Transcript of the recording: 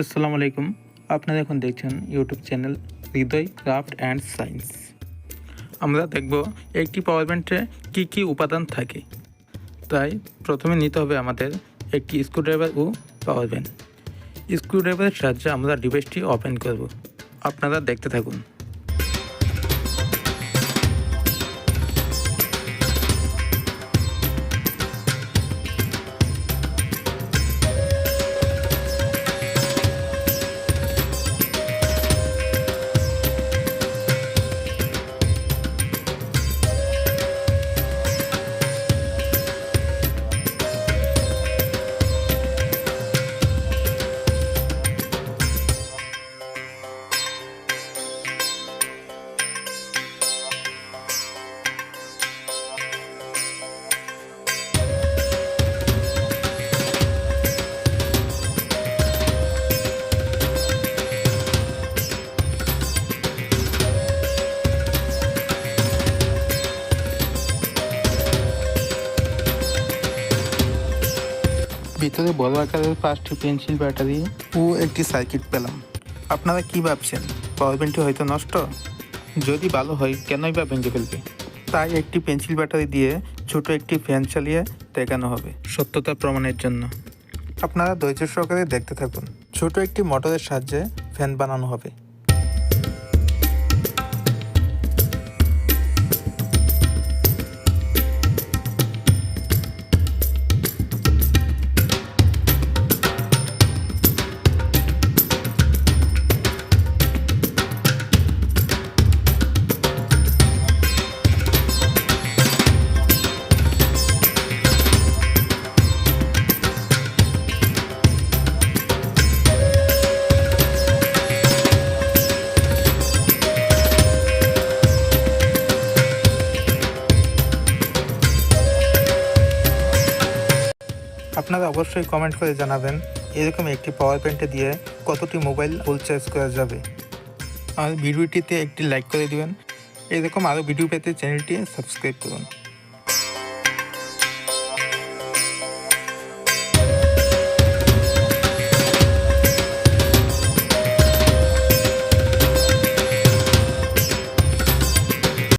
আসসালামু আলাইকুম। আপনারা এখন দেখছেন YouTube channel Hriday craft and science. আমরা দেখব একটি পাওয়ার ব্যাংকে কী কী উপাদান থাকে। তাই প্রথমে নিতে হবে আমাদের একটি স্ক্রুড্রাইভার ও পাওয়ার ব্যাংক। স্ক্রুড্রাইভারের সাহায্যে আমরা ডিভাইসটি ওপেন করব। আপনারা দেখতে থাকুন। ভিতরে বড় আকারের 5টি পেন্সিল ব্যাটারি ও একটি সার্কিট পেলাম। আপনারা কি ভাবছেন, পাওয়ার ব্যাংকটি হয়তো নষ্ট? যদি ভালো হয় কেনই বা ভেঙে ফেলবে? তাই একটি পেন্সিল ব্যাটারি দিয়ে ছোট একটি ফ্যান চালিয়ে দেখানো হবে সত্যতা প্রমাণের জন্য। আপনারা ধৈর্য সহকারে দেখতে থাকুন। ছোট একটি মোটরের সাহায্যে ফ্যান বানানো হবে। আপনারা অবশ্যই কমেন্ট করে জানাবেন এরকম একটি পাওয়ার ব্যাংকে দিয়ে কতটি মোবাইল ফুল চার্জ করা যাবে। আর ভিডিওটিতে একটি লাইক করে দিবেন। এরকম আরও ভিডিও পেতে চ্যানেলটি সাবস্ক্রাইব করুন।